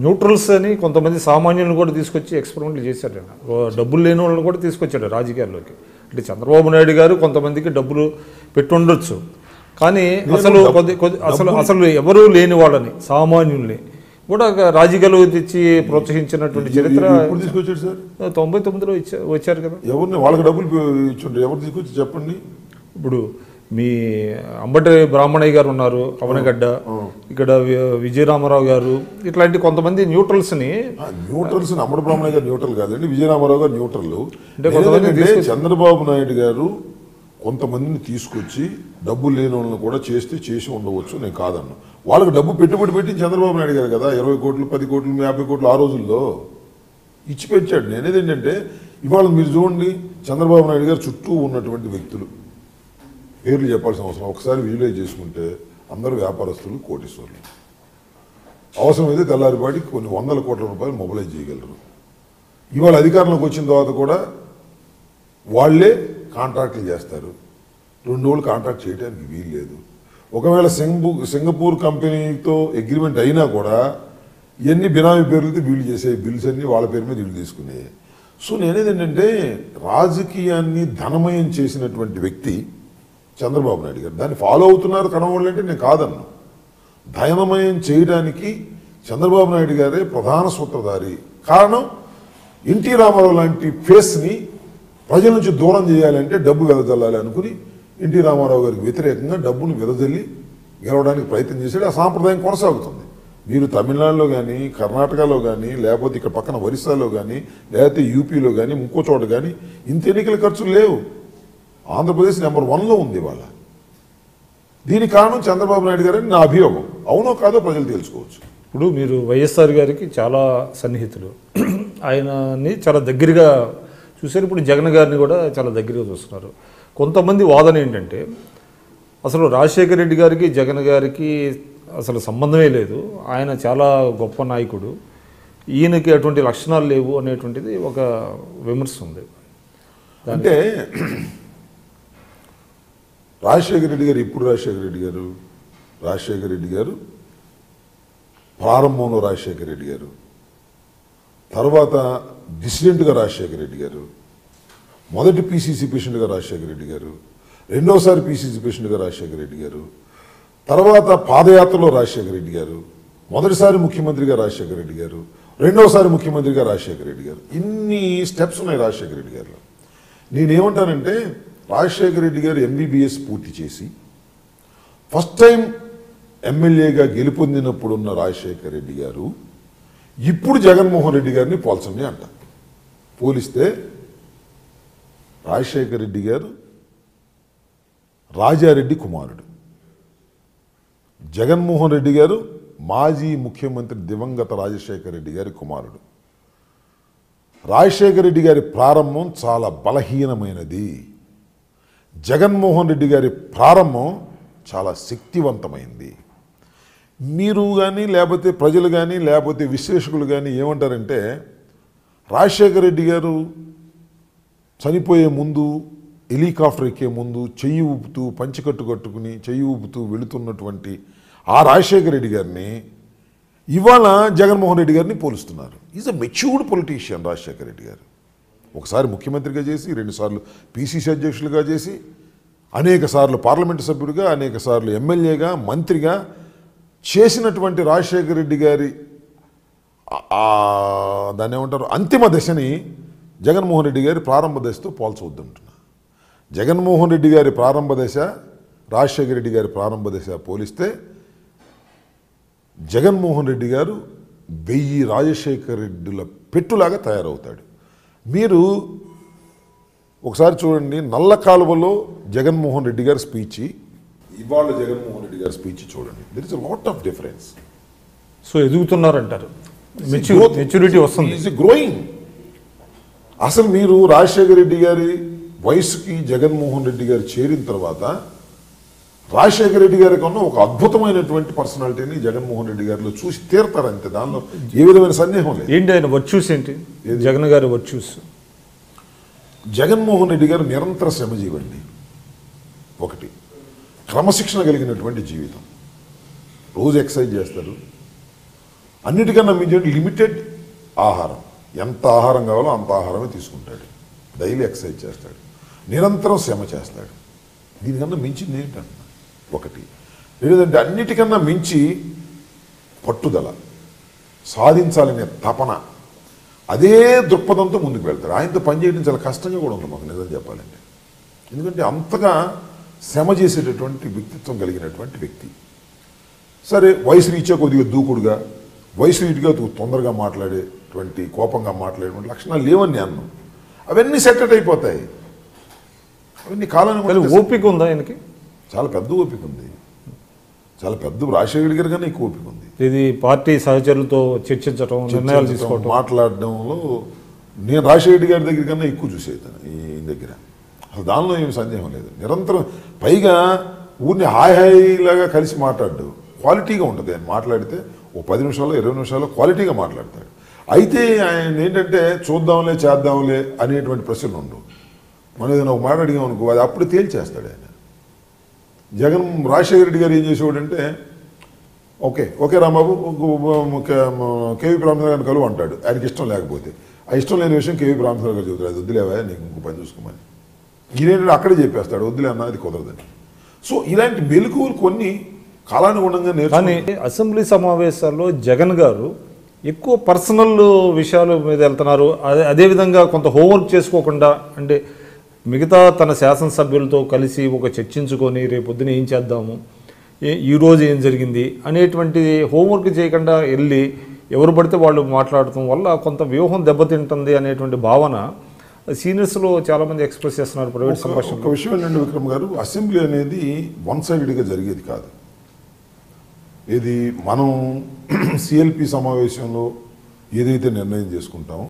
Neutrals అని కొంతమంది సామాన్యులను కూడా తీసుకొచ్చి ఎక్స్పెరిమెంట్లు చేశాడు ఆయన. డబ్బులు లేని వాళ్ళని కూడా తీసుకొచ్చాడు రాజకీయాల్లోకి. అంటే చంద్రబాబు నాయుడు గారు కొంతమందికి డబ్బులు పెట్టుండొచ్చు, కానీ అసలు ఎవరూ లేని వాళ్ళని, సామాన్యుల్ని కూడా రాజకీయాలు తెచ్చి ప్రోత్సహించినటువంటి చరిత్ర. తీసుకొచ్చాడు సార్ 99లో వచ్చారు కదా. ఎవరిని వాళ్ళకి డబ్బులు ఇచ్చుంటారు, ఎవరు తీసుకొచ్చి చెప్పండి. ఇప్పుడు మీ అంబటి బ్రాహ్మణయ్య గారు ఉన్నారు, అవనగడ్డ, ఇక్కడ విజయరామారావు గారు, ఇట్లాంటి కొంతమంది న్యూట్రల్స్ని అంబటి బ్రాహ్మణయ్య గారు న్యూట్రల్ కాదండి, విజయరామారావు గారు న్యూట్రల్. అంటే చంద్రబాబు నాయుడు గారు కొంతమందిని తీసుకొచ్చి డబ్బులు లేని వాళ్ళని కూడా చేసి ఉండవచ్చు, నేను కాదన్నా. వాళ్ళకి డబ్బు పెట్టుబడి పెట్టి చంద్రబాబు నాయుడు గారు కదా 20 కోట్లు 10 కోట్లు 50 కోట్లు ఆ రోజుల్లో ఇచ్చి పెట్టాడు. నేనేది ఏంటంటే ఇవాళ మీరు చూడండి, చంద్రబాబు నాయుడు గారు చుట్టూ ఉన్నటువంటి వ్యక్తులు పేర్లు చెప్పాల్సిన అవసరం, ఒకసారి విజువలైజ్ చేసుకుంటే అందరూ వ్యాపారస్తులు, కోటీశ్వర్లు. అవసరమైతే తెల్లారిపాటికి కొన్ని 100 కోట్ల రూపాయలు మొబిలైజ్ చేయగలరు. ఇవాళ అధికారంలోకి వచ్చిన తర్వాత కూడా వాళ్లే కాంట్రాక్ట్లు చేస్తారు. 2 రోజులు కాంట్రాక్ట్ చేయడానికి వీలు లేదు. ఒకవేళ సింగపూర్ కంపెనీతో అగ్రిమెంట్ అయినా కూడా ఇవన్నీ బినామీ పేర్లతో వీళ్ళు చేసే బిల్స్ అన్ని వాళ్ళ పేరు మీద వీళ్ళు తీసుకునే. సో నేనేది ఏంటంటే రాజకీయాన్ని ధనమయం చేసినటువంటి వ్యక్తి చంద్రబాబు నాయుడు గారు. దాన్ని ఫాలో అవుతున్నారు కనవాళ్ళు అంటే నేను కాదన్నా. ధనమయం చేయడానికి చంద్రబాబు నాయుడు గారే ప్రధాన సూత్రధారి. కారణం ఎన్టీ రామారావు లాంటి ఫేస్ని ప్రజల నుంచి దూరం చేయాలంటే డబ్బు వెదజల్లాలి అనుకుని ఎన్టీ రామారావు గారికి వ్యతిరేకంగా డబ్బును వెదజల్లి గెలవడానికి ప్రయత్నం చేశాడు. ఆ సాంప్రదాయం కొనసాగుతుంది. మీరు తమిళనాడులో కానీ, కర్ణాటకలో కానీ, లేకపోతే ఇక్కడ పక్కన ఒరిస్సాలో కానీ, లేకపోతే యూపీలో కానీ, ఇంకో చోట కానీ ఇంత ఎన్నికల ఖర్చులు లేవు. ఆంధ్రప్రదేశ్ నెంబర్ 1లో ఉంది ఇవాళ. దీనికి కారణం చంద్రబాబు నాయుడు గారని నా అభియోగం. అవునో కాదో ప్రజలు తెలుసుకోవచ్చు. ఇప్పుడు మీరు వైఎస్ఆర్ గారికి చాలా సన్నిహితులు, ఆయనని చాలా దగ్గరగా చూశారు. ఇప్పుడు జగన్ గారిని కూడా చాలా దగ్గరగా చూస్తున్నారు. కొంతమంది వాదన ఏంటంటే అసలు రాజశేఖర రెడ్డి గారికి జగన్ గారికి అసలు సంబంధమే లేదు, ఆయన చాలా గొప్ప నాయకుడు, ఈయనకి అటువంటి లక్షణాలు లేవు అనేటువంటిది ఒక విమర్శ ఉంది. అంటే రాజశేఖర రెడ్డి గారు ఇప్పుడు రాజశేఖర రెడ్డి గారు ప్రారంభంలో రాజశేఖర రెడ్డి గారు, తర్వాత డిసిడెంట్గా రాజశేఖర రెడ్డి గారు, మొదటి పీసీసీ ప్రెసిడెంట్గా రాజశేఖర రెడ్డి గారు, రెండోసారి పీసీసీ ప్రెసిడెంట్గా రాజశేఖర రెడ్డి గారు, తర్వాత పాదయాత్రలో రాజశేఖర రెడ్డి గారు, మొదటిసారి ముఖ్యమంత్రిగా రాజశేఖర రెడ్డి గారు, రెండోసారి ముఖ్యమంత్రిగా రాజశేఖర రెడ్డి గారు. ఇన్ని స్టెప్స్ ఉన్నాయి రాజశేఖర రెడ్డి గారిలో. నేనేమంటానంటే రాజశేఖర రెడ్డి గారు ఎంబీబీఎస్ పూర్తి చేసి ఫస్ట్ టైం ఎమ్మెల్యేగా గెలుపొందినప్పుడున్న రాజశేఖర రెడ్డి గారు ఇప్పుడు జగన్మోహన్ రెడ్డి గారిని పోల్చండి అంట. పోలిస్తే రాజశేఖర రెడ్డి గారు రాజారెడ్డి కుమారుడు, జగన్మోహన్ రెడ్డి గారు మాజీ ముఖ్యమంత్రి దివంగత రాజశేఖర రెడ్డి గారి కుమారుడు. రాజశేఖర రెడ్డి గారి ప్రారంభం చాలా బలహీనమైనది, జగన్మోహన్ రెడ్డి గారి ప్రారంభం చాలా శక్తివంతమైంది. మీరు కానీ లేకపోతే ప్రజలు కానీ లేకపోతే విశ్లేషకులు కానీ ఏమంటారంటే రాజశేఖర రెడ్డి గారు చనిపోయే ముందు హెలికాప్టర్ ఎక్కే ముందు చెయ్యి ఊపుతూ పంచికట్టు కట్టుకుని చెయ్యి ఊపుతూ వెళుతున్నటువంటి ఆ రాజశేఖర రెడ్డి గారిని ఇవాళ జగన్మోహన్ రెడ్డి గారిని పోలుస్తున్నారు. Is a matured politician Rajasekhara Reddy గారు. ఒకసారి ముఖ్యమంత్రిగా చేసి 2 సార్లు పీసీసీ అధ్యక్షులుగా చేసి అనేక సార్లు పార్లమెంటు సభ్యుడిగా అనేక సార్లు ఎమ్మెల్యేగా మంత్రిగా చేసినటువంటి రాజశేఖర రెడ్డి గారి దాన్ని ఏమంటారు అంతిమ దశని జగన్మోహన్ రెడ్డి గారి ప్రారంభ దశతో పోల్చవద్దంటున్నా. జగన్మోహన్ రెడ్డి గారి ప్రారంభ దశ రాజశేఖర రెడ్డి గారి ప్రారంభ దశ పోలిస్తే జగన్మోహన్ రెడ్డి గారు 1000 రాజశేఖర రెడ్డిల పెట్టులాగా తయారవుతాడు. మీరు ఒకసారి చూడండి, నల్ల కాలువలో జగన్మోహన్ రెడ్డి గారి స్పీచ్, ఇవాళ జగన్మోహన్ రెడ్డి గారి స్పీచ్ చూడండి. There is a lot of difference. So ఎదుగుతున్నారంటారు, మెచ్యూరిటీ వస్తుంది, ఈజ్ గ్రోయింగ్. అసలు మీరు రాజశేఖర రెడ్డి గారి వయసుకి జగన్మోహన్ రెడ్డి గారు చేరిన తర్వాత రాజశేఖర రెడ్డి గారి కన్నా ఒక అద్భుతమైనటువంటి పర్సనాలిటీని జగన్మోహన్ రెడ్డి గారిలో చూసి తీరుతారంతే, దానిలో ఏ విధమైన సందేహం లేదు. ఏంటి ఆయన వర్చ్యూస్ ఏంటి జగన్ గారి వర్చ్యూస్? జగన్మోహన్ రెడ్డి గారు నిరంతర శ్రమజీవండి. ఒకటి క్రమశిక్షణ కలిగినటువంటి జీవితం. రోజు ఎక్సర్సైజ్ చేస్తారు, అన్నిటికన్నా మించి లిమిటెడ్ ఆహారం, ఎంత ఆహారం కావాలో అంత ఆహారమే తీసుకుంటాడు, డైలీ ఎక్సర్సైజ్ చేస్తాడు, నిరంతరం శ్రమ చేస్తాడు. దీనికన్నా మించింది ఏంటన్నా ఒకటి. లేదంటే అన్నిటికన్నా మించి పట్టుదల, సాధించాలనే తపన, అదే దృక్పథంతో ముందుకు వెళ్తాడు. ఆయనతో పనిచేయడం చాలా కష్టంగా కూడా ఉంది మాకు నిజం చెప్పాలంటే. ఎందుకంటే అంతగా శ్రమ చేసేటటువంటి వ్యక్తిత్వం కలిగినటువంటి వ్యక్తి. సరే వయసు రీత్యా కొద్దిగా దూకుడుగా, వయసు రీతిగా తొందరగా మాట్లాడేటువంటి, కోపంగా మాట్లాడేటువంటి లక్షణాలు లేవని నేను, అవన్నీ సెటెట్ అయిపోతాయి. అవన్నీ కాలాన్ని ఓపిక ఉందా ఆయనకి? చాలా పెద్ద ఓపిక ఉంది, చాలా పెద్ద రాజశేఖర్ గారి కన్నా ఎక్కువ ఓపిక ఉంది. ఇది పార్టీ సహచరులతో చర్చించడం, నిర్ణయాలు తీసుకోవడం, మాట్లాడడంలో నేను రాజశేఖర్ గారి దగ్గర కన్నా ఎక్కువ చూసేదాన్ని ఈ దగ్గర. అసలు దానిలో ఏమి సందేహం లేదు. నిరంతరం పైగా ఊరిని హాయిలాగా కలిసి మాట్లాడు, క్వాలిటీగా ఉంటుంది. ఆయన మాట్లాడితే ఓ 10 నిమిషాలు 20 నిమిషాలు క్వాలిటీగా మాట్లాడతాడు. అయితే ఆయన ఏంటంటే చూద్దాంలే చేద్దాంలే అనేటువంటి ప్రశ్నలు ఉండవు. మనం ఏదైనా ఒక మాట అడిగామనుకో అది అప్పుడు తేల్చేస్తాడు ఆయన. రాజశేఖర రెడ్డి గారు ఏం చేసేవాడంటే ఓకే రాంబాబు కేవీ రామచంద్ర గారిని కలువు అంటాడు, ఆయనకి ఇష్టం లేకపోతే. ఆ ఇష్టం లేని విషయం కేవీ రామచంద్ర గారు చెబుతాడు, అది వద్దులేవా నీకు ఇంకో పని చూసుకోమని. ఈయన అక్కడే చెప్పేస్తాడు, వద్దులే అన్న అది కుదరదని. సో ఇలాంటి మెలకువలు కొన్ని కాలానుగుణంగా కానీ అసెంబ్లీ సమావేశాల్లో జగన్ గారు ఎక్కువ పర్సనల్ విషయాల మీద వెళ్తున్నారు. అదేవిధంగా కొంత హోంవర్క్ చేసుకోకుండా, అంటే మిగతా తన శాసనసభ్యులతో కలిసి ఒక చర్చించుకొని రేపొద్దున ఏం చేద్దాము, ఈరోజు ఏం జరిగింది అనేటువంటి హోంవర్క్ చేయకుండా వెళ్ళి ఎవరు పడితే వాళ్ళు మాట్లాడటం వల్ల కొంత వ్యూహం దెబ్బతింటుంది అనేటువంటి భావన సీనియర్స్లో చాలామంది ఎక్స్ప్రెస్ చేస్తున్నారు. ప్రైవేట్ సంభాషణ ఒక విషయం ఏంటంటే విక్రమ్ గారు, అసెంబ్లీ అనేది వన్ సైడెడ్గా జరిగేది కాదు. ఇది మనం సిఎల్పి సమావేశంలో ఏదైతే నిర్ణయం చేసుకుంటామో